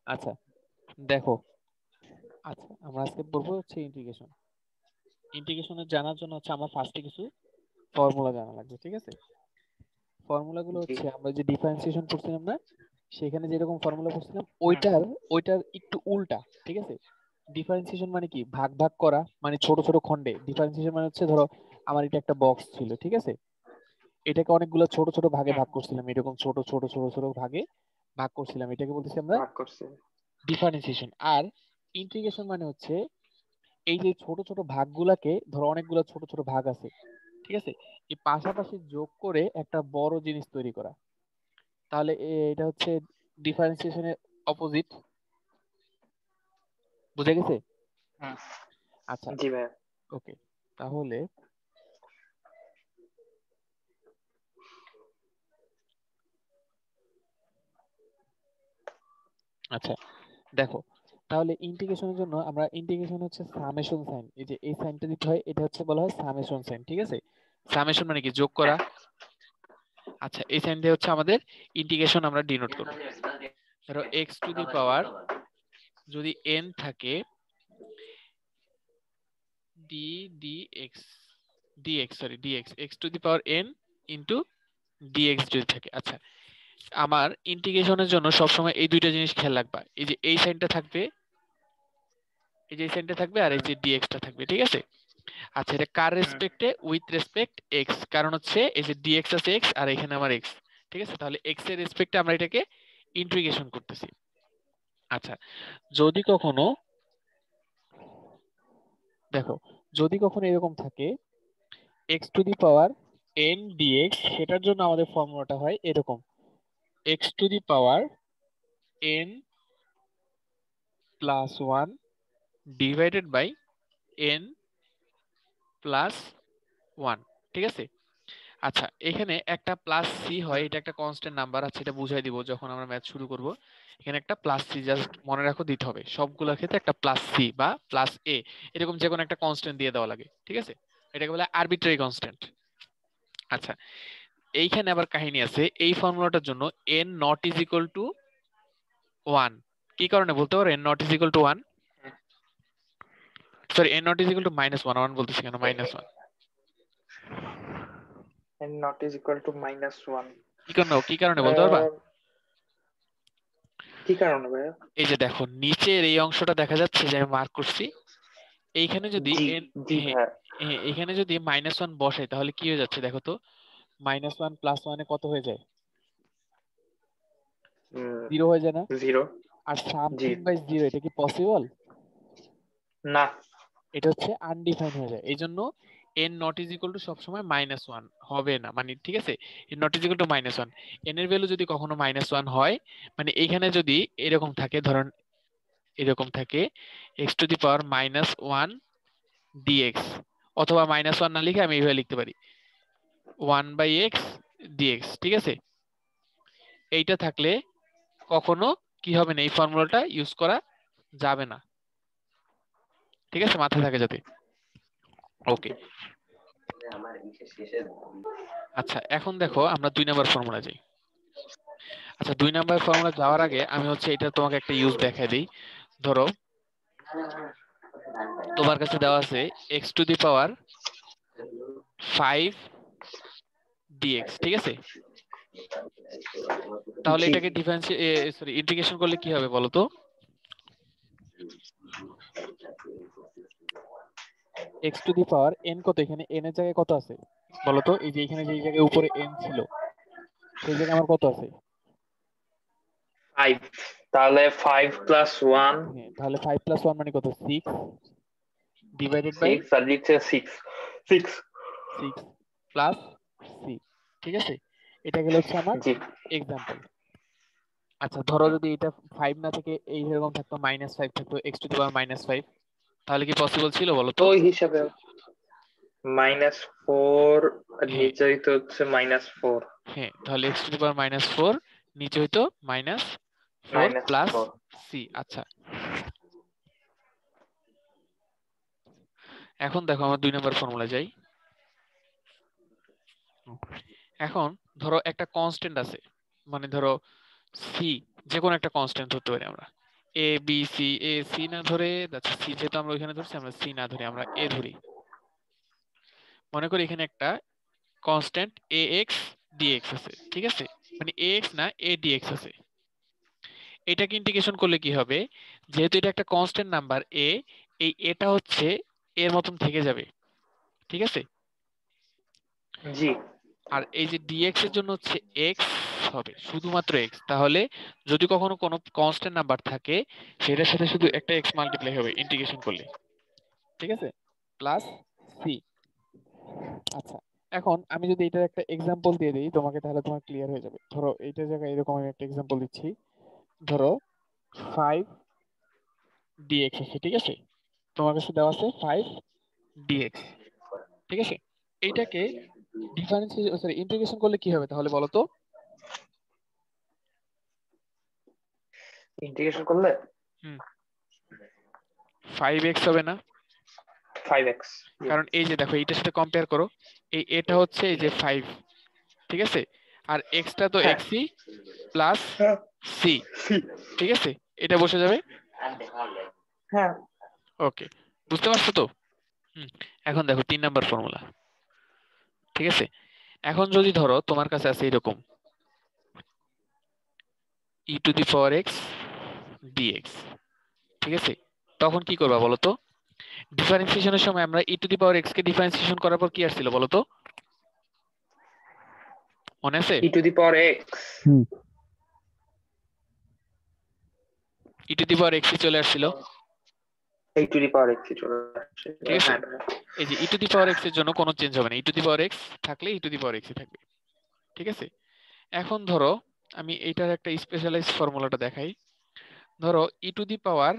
আচ্ছা দেখো, আচ্ছা আমরা আজকে পড়বো হচ্ছে ইন্টিগ্রেশন। ইন্টিগ্রেশনের জানার জন্য হচ্ছে আমার ফার্স্টে কিছু ফর্মুলা জানা লাগবে, ঠিক আছে? ফর্মুলাগুলো জি হচ্ছে আমরা যে ডিফারেন্সিয়েশন করছিলাম না, সেখানে যেরকম ফর্মুলা করছিলাম হুম ওইটার একটু উল্টা, ঠিক আছে? ডিফারেন্সিয়েশন মানে কি, ভাগ ভাগ করা, মানে ছোট ছোট খণ্ডে। ডিফারেন্সিয়েশন মানে হচ্ছে ধরো আমার এটা একটা বক্স ছিল, ঠিক আছে? এটাকে অনেকগুলো ছোট ছোট ভাগে হুম ভাগ করছিলাম, এরকম ছোট ছোট ছোট ছোট ভাগে ভাগ করছিলাম, এটাকে বলতেছি আমরা ভাগ করছে। ডিফারেন্সিয়েশন। আর ইন্টিগ্রেশন মানে হচ্ছে এই যে ছোট ছোট ভাগগুলাকে, ধরো অনেকগুলো ছোট ছোট ভাগ আছে, ঠিক আছে, এই পাশাপাশি যোগ করে একটা বড় জিনিস তৈরি করা। তাহলে এটা হচ্ছে ডিফারেন্সিয়েশনের অপোজিট। বুঝে গেছে? হুম আচ্ছা, জি ভাইয়া। ওকে। তাহলে আচ্ছা দেখো, তাহলে ইন্টিগ্রেশনের জন্য আমরা ইন্টিগ্রেশন হচ্ছে সামেশন সাইন, এই যে এই সাইনটা দিতে হয়, এটা হচ্ছে বলা হয় সামেশন সাইন, ঠিক আছে? সামেশন মানে কি, যোগ করা। হ্যাঁ আচ্ছা, এই সাইন দিয়ে হচ্ছে আমাদের ইন্টিগ্রেশন আমরা ডিনোট করব। ধরো এক্স টু দি পাওয়ার যদি এন থাকে, d d x d x, sorry d x, x to the power n into d x যদি থাকে। আচ্ছা, আমার ইন্টিগ্রেশনের জন্য সবসময় এই দুইটা জিনিস খেয়াল রাখবা, এই যে এই সাইনটা থাকবে, এই যে এই সাইনটা থাকবে, আর এই হুম যে ডিএক্সটা থাকবে, ঠিক আছে? আচ্ছা, এটা কার হুম রেসপেক্টে, উইথ রেসপেক্ট এক্স, কারণ হচ্ছে এই যে ডিএক্স আছে এক্স, আর এখানে আমার এক্স, ঠিক আছে? তাহলে এক্স এর রেসপেক্টে আমরা এটাকে ইন্টিগ্রেশন করতেছি। আচ্ছা, যদি কখনো দেখো, যদি কখনো এরকম থাকে x to the power n d x, সেটার জন্য আমাদের ফর্মুলাটা হয় এরকম, x to the power n plus one divided by n plus one, ঠিক আছে? আচ্ছা, এখানে একটা প্লাস সি হয়, হুম এটা একটা কনস্ট্যান্ট নাম্বার আছে, এটা বুঝাই দিব যখন আমরা ম্যাথ শুরু করব। এখানে একটা প্লাস সি জাস্ট মনে রাখো দিতে হবে, সবগুলোর ক্ষেত্রে একটা প্লাস সি বা প্লাস এ, এরকম যে কোনো একটা কনস্ট্যান্ট দিয়ে দেওয়া লাগে, ঠিক আছে? এটাকে বলে আরবিট্রারি কনস্ট্যান্ট। আচ্ছা, এইখানে আবার কাহিনী আছে, এই ফর্মুলাটার জন্য n not is equal to one. কি কারণে বলতে পারো n not is equal to one? Sorry, n not is equal to minus one, one বলতেছি কেন, minus one. N not is equal to -1। কি কারণে বলতে পারবা? কি কারণে ভাইয়া? এই যে দেখো, নিচের এই অংশটা দেখা যাচ্ছে যে আমি মার্ক করছি, এইখানে যদি জি এন, জি হ্যাঁ, ভাইয়া। হ্যাঁ, এখানে যদি মাইনাস ওয়ান বসাই তাহলে কি হয়ে যাচ্ছে দেখো তো, মাইনাস ওয়ান প্লাস ওয়ানে কত হয়ে যায়? জিরো হয়ে যায় না? 0। আর জি সামথিং বাই জিরো, এটা কি পসিবল? না। এটা হচ্ছে আনডিফাইন হয়ে যায়, এই জন্য n not is equal two সবসময় মাইনাস ওয়ান হবে না, মানে ঠিক আছে, N not is equal to minus one. N এর ভ্যালু যদি কখনো মাইনাস ওয়ান হয়, মানে এইখানে যদি এরকম থাকে, ধরুন এরকম থাকে x to the power minus one d x, অথবা মাইনাস ওয়ান না লিখে আমি এইভাবে লিখতে পারি ওয়ান বাই এক্স ডিএক্স, ঠিক আছে? এইটা থাকলে কখনো কি হবে না, এই ফর্মুলাটা ইউজ করা যাবে না, ঠিক আছে? মাথায় থাকে যাতে। ওকে, আচ্ছা এখন দেখো আমরা 2 নম্বর ফর্মুলা যাই। আচ্ছা, 2 নম্বর ফর্মুলা যাওয়ার আগে আমি হচ্ছে এটা তোমাকে একটা ইউজ দেখাই দিই। ধরো তোমার কাছে দেওয়া আছে x to the power five d x, ঠিক আছে? তাহলে জি এটাকে সরি ইন্টিগ্রেশন করলে কি হবে বলো তো? X to the power N কত, এখানে এন এর জায়গায় কত আছে বলো তো? এই যে এখানে যে জায়গায় উপরে এন ছিল, সেই জায়গায় আমার কত আছে? 5। তাহলে 5+1 হ্যাঁ, তাহলে ফাইভ প্লাস ওয়ান মানে কত, সিক্স, ডিভাইডেড বাই 6, আর নিচে 6 6। সিক্স প্লাস সি, ঠিক আছে? এটা গেল হচ্ছে আমার জি এক্সাম্পল। আচ্ছা, ধরো যদি এটা ফাইভ না থেকে এই এরকম থাকতো, মাইনাস ফাইভ থাকতো, x to the power minus five, তাহলে কি পসিবল ছিল বলো তো? ওই হিসাবে -4, আর হ্যাঁ, নিচে তো হচ্ছে -4। হ্যাঁ, তাহলে x to the power minus four, নিচে হইতো মাইনাস ফোর প্লাস -4। সি। আচ্ছা, এখন দেখো আমার 2 নম্বর ফর্মুলা যাই। এখন ধরো একটা কনস্ট্যান্ট আছে, মানে ধরো সি, যে কোনো একটা কনস্ট্যান্ট ধরতে পারি আমরা। A B C, A C না ধরে, সি যেহেতু আমরা ওইখানে ধরছি, আমরা সি না ধরে আমরা এ ধরি। মনে করি এখানে একটা কনস্ট্যান্ট এ এক্স ডিএক্স আছে, ঠিক আছে, মানে এ এক্স না এ ডিএক্স আছে। এটাকে ইন্টিগ্রেশন করলে কি হবে, যেহেতু এটা একটা কনস্ট্যান্ট নাম্বার এ, এই এটা হচ্ছে এর মতন থেকে যাবে, ঠিক আছে। জি। আর এই যে ডিএক্স এর জন্য হচ্ছে এক্স হবে, শুধুমাত্র এক্স। তাহলে যদি কখনো কোনো কনস্ট্যান্ট নাম্বার থাকে, সেটার সাথে শুধু একটা এক্স মাল্টিপ্লাই হবে ইন্টিগ্রেশন করলে, ঠিক আছে, প্লাস সি। আচ্ছা, এখন আমি যদি এটার একটা এক্সাম্পল দিয়ে দিই তোমাকে, তাহলে তোমার ক্লিয়ার হয়ে যাবে। ধরো এইটার জায়গায় এরকম আমি একটা এক্সাম্পল দিচ্ছি। ধরো 5 ডিএক্স আছে, ঠিক আছে, তোমার কাছে দেওয়া আছে 5 ডিএক্স, ঠিক আছে। এইটাকে ডিফারেন্সিয়েশন সরি ইন্টিগ্রেশন করলে কি হবে তাহলে বলো তো? ইন্টিগ্রেশন করলে হুম, 5x হবে না? 5x। কারণ এই যে দেখো এইটার সাথে কম্পেয়ার করো, এই এটা হচ্ছে এই যে 5, ঠিক আছে, আর এক্সটা তো হ্যাঁ এক্সই প্লাস হ্যাঁ সি, ঠিক আছে, এটা বসে যাবে। হ্যাঁ। ওকে, বুঝতে পারছো তো? হুম, এখন দেখো 3 নাম্বার ফর্মুলা, ঠিক আছে। এখন যদি ধরো তোমার কাছে আছে এরকম e to the power x dx, ঠিক আছে, তখন কি করবা বলো তো? ডিফারেন্সিয়েশনের সময় আমরা e to the power x কে ডিফারেন্সিয়েশন করার পর কি আসছিল বলো তো, মনে আছে? E to the power x. E to the power x চলে আসছিল, এই টু দি পাওয়ার এক্স চলে আসছে। ঠিক আছে। হ্যাঁ এই যে ই টু দি পাওয়ার এক্স এর জন্য কোনো চেঞ্জ হবে না, ই টু দি পাওয়ার এক্স থাকলে ই টু দি পাওয়ার এক্স থাকবে, ঠিক আছে। এখন ধরো আমি এইটার একটা স্পেশালাইজ ফর্মুলাটা দেখাই। ধরো e to the power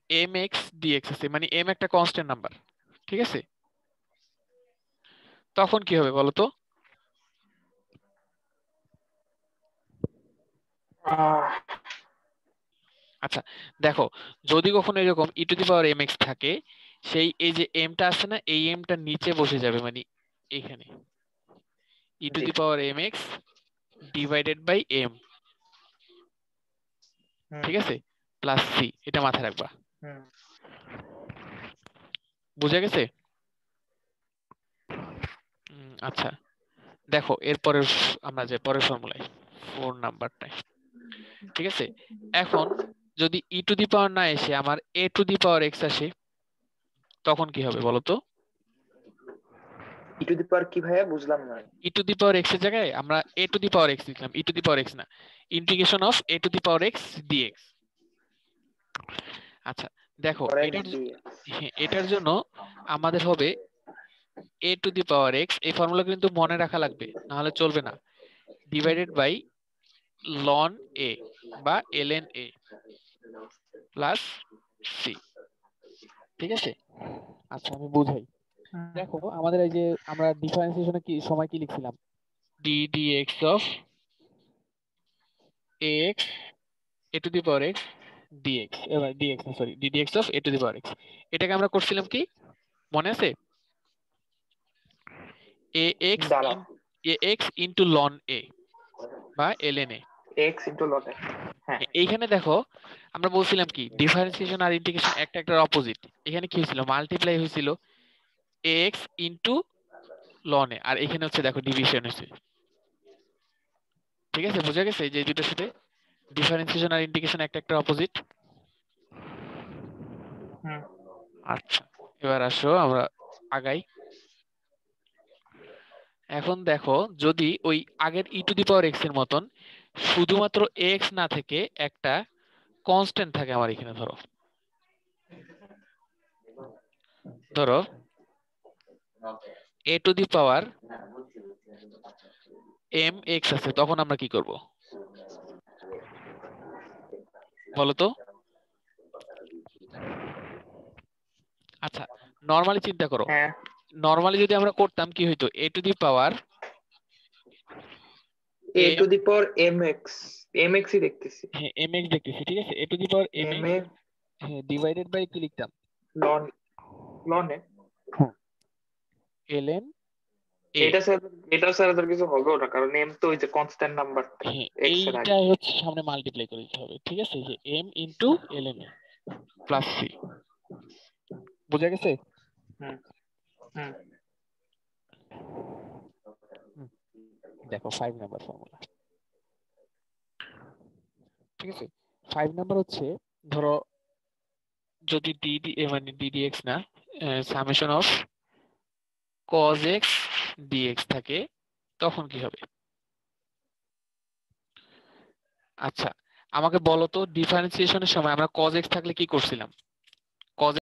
m x dx আছে, মানে এম একটা কনস্ট্যান্ট নাম্বার, ঠিক আছে, তখন কি হবে বলো তো? আচ্ছা দেখো, যদি কখনো এরকম e to the power m x থাকে, সেই এই যে এমটা আছে না, এই এমটা নিচে বসে যাবে, মানে এইখানে ই টু জি। The power m x divided by m, হুম ঠিক আছে, প্লাস সি, এটা মাথায় রাখবা। হুম। বুঝা গেছে? আচ্ছা, দেখো এরপরে আমরা যে পরের ফর্মুলায় 4 নাম্বারটায়, ঠিক আছে। এখন যদি ই টু দি পাওয়ার না এসে আমার এ টু দি পাওয়ার এক্স আসে, তখন কি হবে বলো তো? ই টু দি পাওয়ার কি ভাইয়া, বুঝলাম না। ই টু দি পাওয়ার এক্স এর জায়গায় আমরা এ টু দি পাওয়ার এক্স লিখলাম, e to the power x না, integration of a to the power x d x. আচ্ছা দেখো পাওয়ার এক্স এটার ডি। হ্যাঁ, এটার জন্য আমাদের হবে এ টু দি পাওয়ার এক্স, এই ফর্মুলা কিন্তু মনে রাখা লাগবে, না হলে চলবে না, ডিভাইডেড বাই লন এ বা ln এ প্লাস সি, ঠিক আছে। আচ্ছা আমি বুঝাই। দেখো আমাদের এই যে আমরা ডিফারেন্সিয়েশনে কি সময় কি লিখছিলাম, d d x of a x a to the power x dx, এবার ডিএক্স না sorry d dx of a to the power x, এটাকে আমরা করছিলাম কি মনে আছে, এ এক্স দাঁড়াও, a x into ln a বা ln এ। এক্স ইন্টু লট। হ্যাঁ এইখানে দেখো আমরা বলছিলাম কি ডিফারেন্সিয়েশন আর ইন্টিগ্রেশন একটা একটার অপোজিট, এখানে কি হয়েছিল মাল্টিপ্লাই হয়েছিল এক্স ইন্টু লন এ, আর এখানে হচ্ছে দেখো ডিভিশন হয়েছে, ঠিক আছে, বোঝা গেছে যে এই দুটোর সাথে ডিফারেন্সিয়েশন আর ইন্টিগ্রেশন একটা একটা অপোজিট। হুম। আচ্ছা এবার আসো আমরা আগাই। এখন দেখো যদি ওই আগের ই টু দি পাওয়ার এক্স এর মতন শুধুমাত্র এক্স না থেকে একটা কনস্ট্যান্ট থাকে আমার এখানে, ধরো ধরো a to the power m x আছে, তখন আমরা কি করব বলো তো? আচ্ছা নর্মালি চিন্তা করো, হ্যাঁ। নর্মালি যদি আমরা করতাম কি হইতো, a to the power a to m, the power m x. M এক্সই দেখতেছি। হ্যাঁ এম এক্স দেখতেছি, ঠিক আছে, a to the power m m x, এ হ্যাঁ ডিভাইডেড বাই কি লিখতাম, ln, ln a. Ln a এটা স্যার এদের কিছু হবেও না, কারণ এম তো ওই যে কনস্ট্যান্ট নাম্বারটা হ্যাঁ, এক্স এর আগে। এইটা হচ্ছে সামনে মাল্টিপ্লাই করে দিতে হবে, ঠিক আছে, যে এম ইন্টু ln এ প্লাস সি। বুঝা গেছে? হুম হুম হুম, দেখো 5 নাম্বার ফর্মুলা, ঠিক আছে। 5 নাম্বার হচ্ছে, ধরো যদি ডিডি মানে ডিডিএক্স না, summation of cos x dx থাকে, তখন কি হবে? আচ্ছা, আমাকে বলো তো ডিফারেন্সিয়েশনের সময় আমরা cos x থাকলে কি করছিলাম?